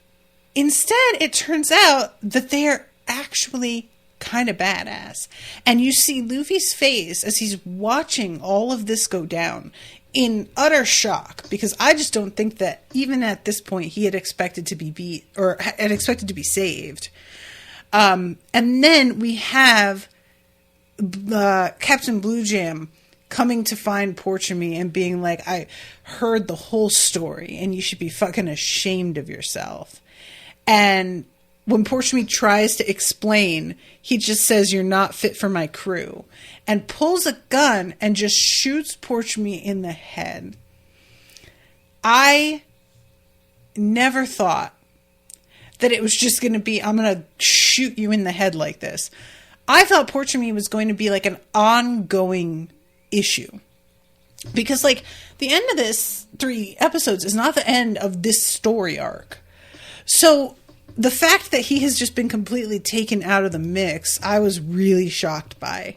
instead, it turns out that they're actually kind of badass. And you see Luffy's face as he's watching all of this go down in utter shock, because I just don't think that even at this point he had expected to be beat or had expected to be saved. And then we have Captain Blue Jam coming to find Porchamy and being like, I heard the whole story and you should be fucking ashamed of yourself. And when Porchamy tries to explain, he just says, you're not fit for my crew, and pulls a gun and just shoots Porchamy in the head. I never thought that it was just going to be, I'm going to shoot you in the head like this. I thought Porchamy was going to be like an ongoing issue. Because, like, the end of this 3 episodes is not the end of this story arc. So the fact that he has just been completely taken out of the mix, I was really shocked by.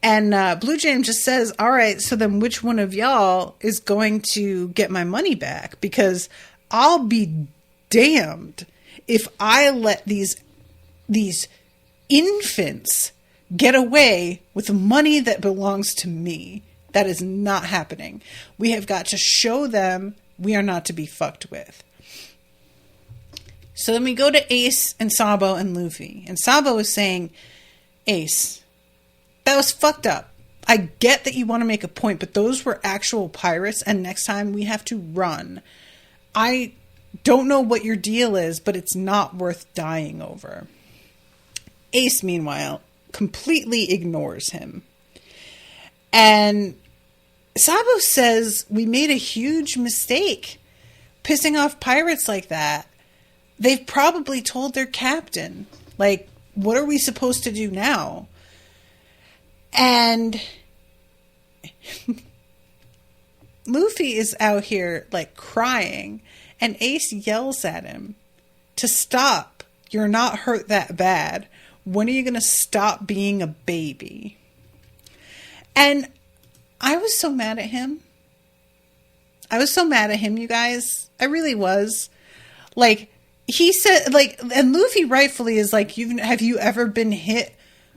And Blue Jam just says, all right, so then which one of y'all is going to get my money back? Because I'll be damned if I let these infants get away with money that belongs to me. That is not happening. We have got to show them we are not to be fucked with. So then we go to Ace and Sabo and Luffy. And Sabo is saying, Ace, that was fucked up. I get that you want to make a point, but those were actual pirates, and next time we have to run. I don't know what your deal is, but it's not worth dying over. Ace, meanwhile, completely ignores him. And Sabo says, we made a huge mistake pissing off pirates like that. They've probably told their captain, like, what are we supposed to do now? And Luffy is out here, like, crying, and Ace yells at him to stop. You're not hurt that bad. When are you going to stop being a baby? And I was so mad at him. You guys. I really was. Like, he said, like, and Luffy rightfully is like, have you ever been hit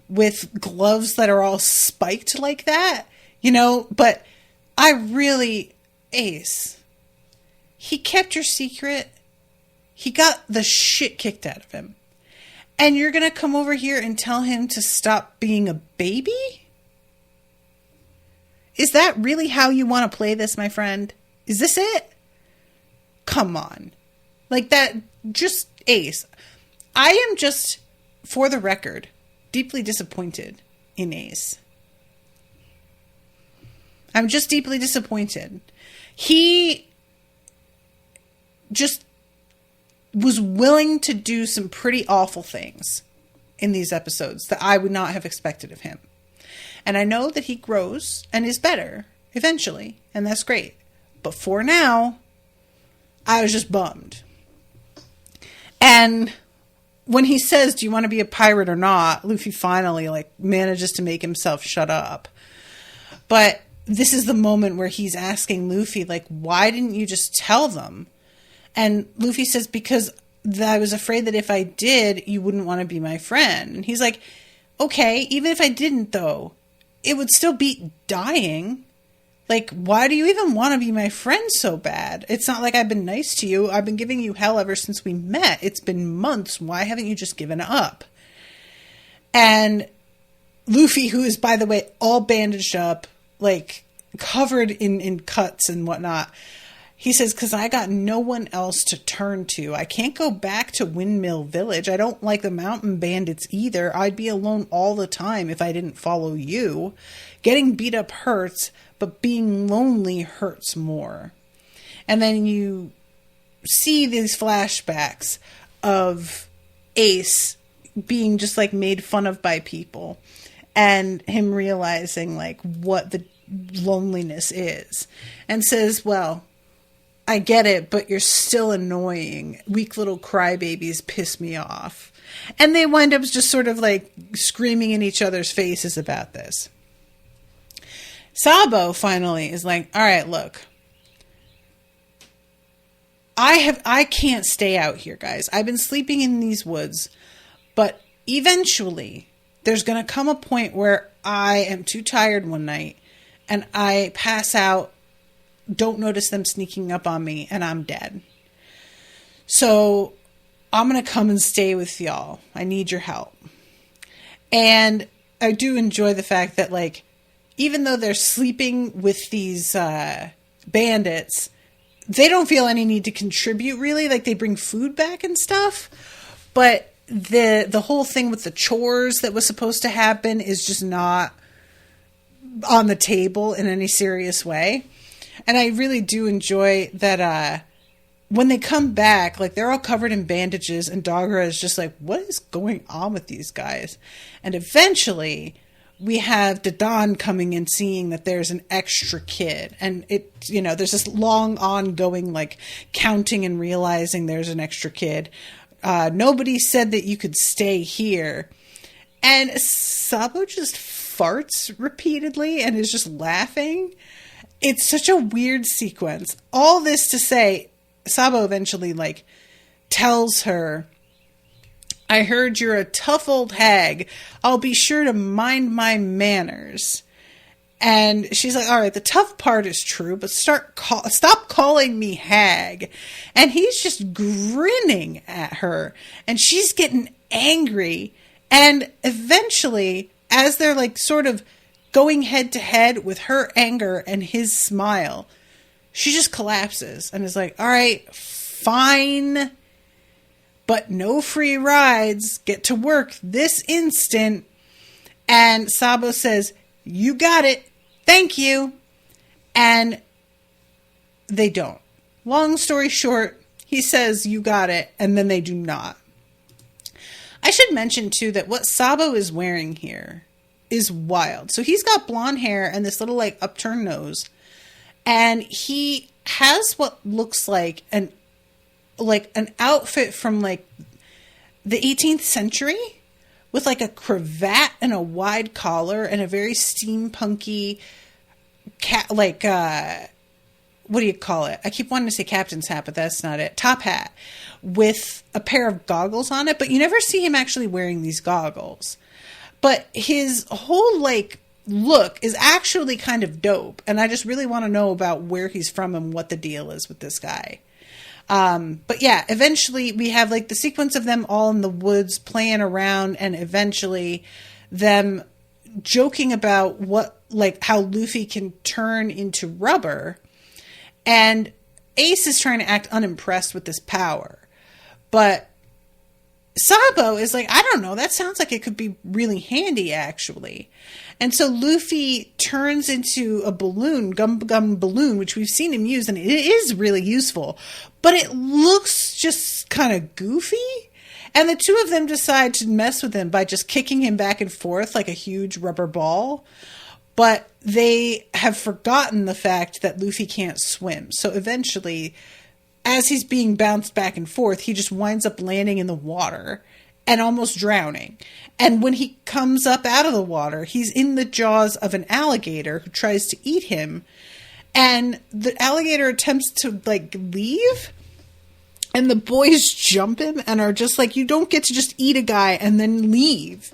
with gloves that are all spiked like that? You know, but I really, Ace, he kept your secret. He got the shit kicked out of him. And you're going to come over here and tell him to stop being a baby? Is that really how you want to play this, my friend? Is this it? Come on. Like that, just Ace. I am just, for the record, deeply disappointed in Ace. I'm just deeply disappointed. He just was willing to do some pretty awful things in these episodes that I would not have expected of him. And I know that he grows and is better eventually, and that's great. But for now, I was just bummed. And when he says, do you want to be a pirate or not? Luffy finally, like, manages to make himself shut up. But this is the moment where he's asking Luffy, like, why didn't you just tell them? And Luffy says, because I was afraid that if I did, you wouldn't want to be my friend. And he's like, okay, even if I didn't, though, it would still beat dying. Like, why do you even want to be my friend so bad? It's not like I've been nice to you. I've been giving you hell ever since we met. It's been months. Why haven't you just given up? And Luffy, who is, by the way, all bandaged up, like, covered in cuts and whatnot, he says, because I got no one else to turn to. I can't go back to Windmill Village. I don't like the mountain bandits either. I'd be alone all the time if I didn't follow you. Getting beat up hurts, but being lonely hurts more. And then you see these flashbacks of Ace being just, like, made fun of by people. And him realizing, like, what the loneliness is. And says, well, I get it, but you're still annoying. Weak little crybabies piss me off. And they wind up just sort of like screaming in each other's faces about this. Sabo finally is like, all right, look. I can't stay out here, guys. I've been sleeping in these woods, but eventually there's going to come a point where I am too tired one night and I pass out, don't notice them sneaking up on me, and I'm dead. So I'm going to come and stay with y'all. I need your help. And I do enjoy the fact that, like, even though they're sleeping with these bandits, they don't feel any need to contribute, really. Like, they bring food back and stuff. But the whole thing with the chores that was supposed to happen is just not on the table in any serious way. And I really do enjoy that when they come back, like, they're all covered in bandages, and Doggerah is just like, what is going on with these guys? And eventually we have Dadan coming and seeing that there's an extra kid, and it, you know, there's this long ongoing, like, counting and realizing there's an extra kid. Nobody said that you could stay here. And Sabo just farts repeatedly and is just laughing. It's such a weird sequence. All this to say, Sabo eventually, like, tells her, I heard you're a tough old hag. I'll be sure to mind my manners. And she's like, all right, the tough part is true, but stop calling me hag. And he's just grinning at her, and she's getting angry. And eventually, as they're, like, sort of going head to head with her anger and his smile, she just collapses and is like, all right, fine, but no free rides. Get to work this instant. And Sabo says, you got it. Thank you. And they don't. Long story short, he says, you got it. And then they do not. I should mention, too, that what Sabo is wearing here is wild. So he's got blonde hair and this little, like, upturned nose. And he has what looks like an outfit from, like, the 18th century with, like, a cravat and a wide collar and a very steampunky what do you call it? I keep wanting to say captain's hat, but that's not it. Top hat with a pair of goggles on it, but you never see him actually wearing these goggles. But his whole, like, look is actually kind of dope. And I just really want to know about where he's from and what the deal is with this guy. But yeah, eventually we have, like, the sequence of them all in the woods playing around, and eventually them joking about how Luffy can turn into rubber. And Ace is trying to act unimpressed with this power. But Sabo is like, I don't know, that sounds like it could be really handy, actually. And so Luffy turns into a balloon, Gum Balloon, which we've seen him use, and it is really useful. But it looks just kind of goofy. And the two of them decide to mess with him by just kicking him back and forth like a huge rubber ball. But they have forgotten the fact that Luffy can't swim. So eventually, as he's being bounced back and forth, he just winds up landing in the water and almost drowning. And when he comes up out of the water, he's in the jaws of an alligator who tries to eat him. And the alligator attempts to, like, leave. And the boys jump him and are just like, you don't get to just eat a guy and then leave.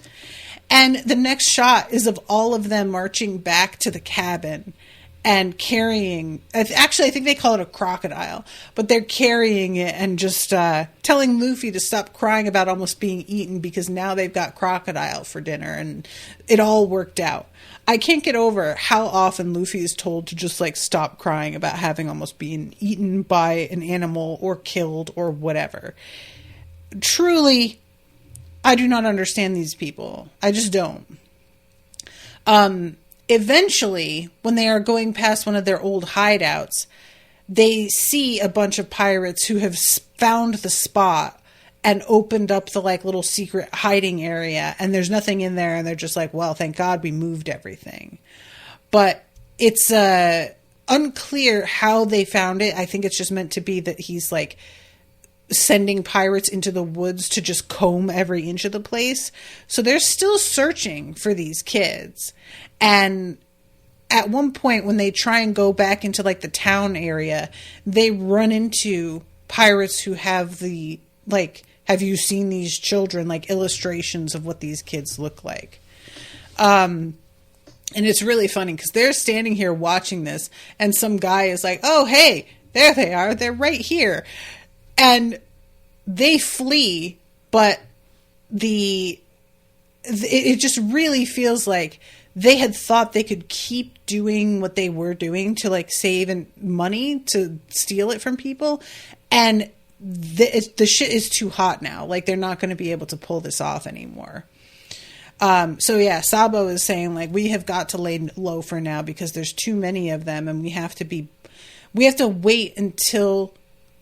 And the next shot is of all of them marching back to the cabin and carrying, actually I think they call it a crocodile, but they're carrying it and just telling Luffy to stop crying about almost being eaten because now they've got crocodile for dinner, and it all worked out. I can't get over how often Luffy is told to just, like, stop crying about having almost been eaten by an animal or killed or whatever. Truly, I do not understand these people. I just don't. Eventually, when they are going past one of their old hideouts, they see a bunch of pirates who have found the spot and opened up the, like, little secret hiding area, and there's nothing in there, and they're just like, well, thank God we moved everything. But it's unclear how they found it. I think it's just meant to be that he's, like, sending pirates into the woods to just comb every inch of the place. So they're still searching for these kids. And at one point when they try and go back into, like, the town area, they run into pirates who have the, like, Have you seen these children, like illustrations of what these kids look like? And it's really funny because they're standing here watching this, and some guy is like, oh, hey, there they are. They're right here. And they flee, but it just really feels like they had thought they could keep doing what they were doing to like save money to steal it from people. And the shit is too hot now. Like, they're not going to be able to pull this off anymore. So yeah, Sabo is saying like, we have got to lay low for now because there's too many of them, and we have to wait until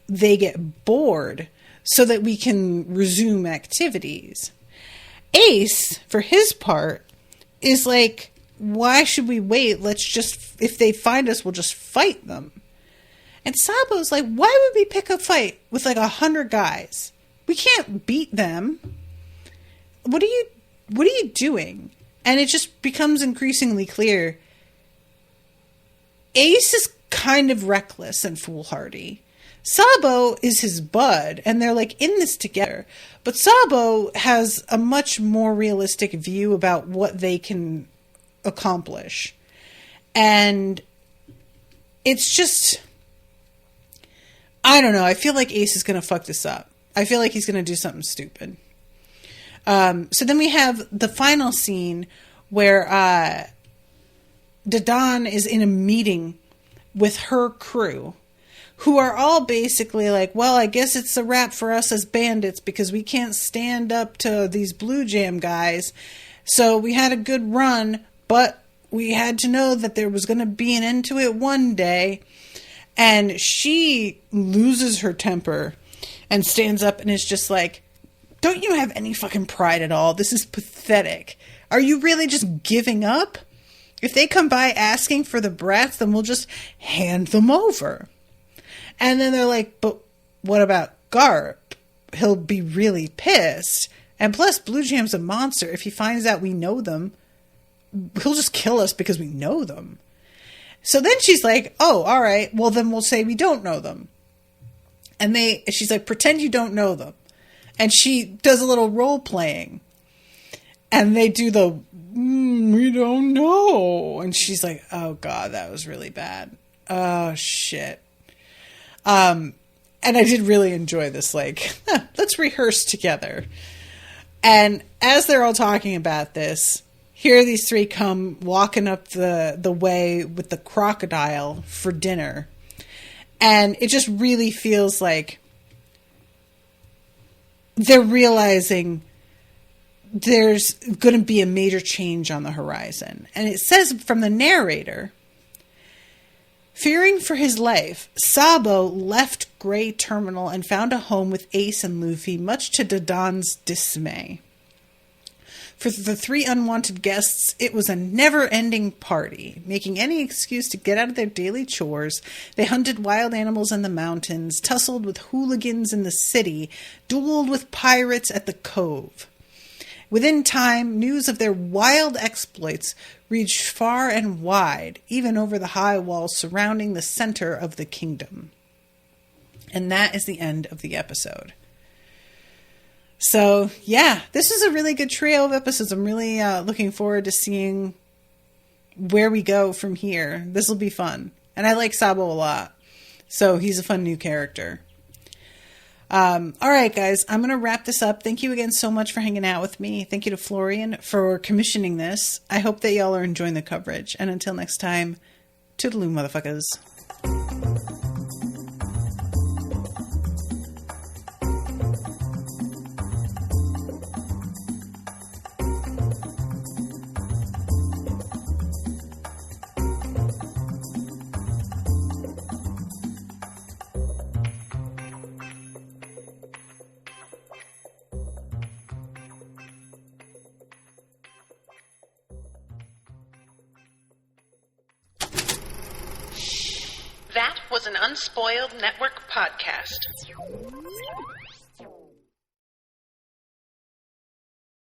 they get bored so that we can resume activities. Ace, for his part, is like, why should we wait? If they find us, we'll just fight them. And Sabo's like, why would we pick a fight with like 100 guys? We can't beat them. What are you doing? And it just becomes increasingly clear. Ace is kind of reckless and foolhardy. Sabo is his bud, and they're like in this together. But Sabo has a much more realistic view about what they can accomplish. And it's just, I don't know. I feel like Ace is going to fuck this up. I feel like he's going to do something stupid. So then we have the final scene where Dadan is in a meeting with her crew, who are all basically like, well, I guess it's a wrap for us as bandits because we can't stand up to these Blue Jam guys. So we had a good run, but we had to know that there was going to be an end to it one day. And she loses her temper and stands up and is just like, don't you have any fucking pride at all? This is pathetic. Are you really just giving up? If they come by asking for the brats, then we'll just hand them over. And then they're like, but what about Garp? He'll be really pissed. And plus, Blue Jam's a monster. If he finds out we know them, he'll just kill us because we know them. So then she's like, oh, all right. Well, then we'll say we don't know them. And she's like, pretend you don't know them. And she does a little role playing. And they do the, we don't know. And she's like, oh, God, that was really bad. Oh, shit. And I did really enjoy this, like, let's rehearse together. And as they're all talking about this, here these three come walking up the way with the crocodile for dinner. And it just really feels like they're realizing there's going to be a major change on the horizon. And it says from the narrator, fearing for his life, Sabo left Grey Terminal and found a home with Ace and Luffy, much to Dadan's dismay. For the three unwanted guests, it was a never-ending party. Making any excuse to get out of their daily chores, they hunted wild animals in the mountains, tussled with hooligans in the city, dueled with pirates at the cove. Within time, news of their wild exploits reached far and wide, even over the high walls surrounding the center of the kingdom. And that is the end of the episode. So, yeah, this is a really good trio of episodes. I'm really looking forward to seeing where we go from here. This will be fun. And I like Sabo a lot. So he's a fun new character. All right, guys, I'm going to wrap this up. Thank you again so much for hanging out with me. Thank you to Florian for commissioning this. I hope that y'all are enjoying the coverage. And until next time, toodaloo, motherfuckers. That was an Unspoiled Network podcast.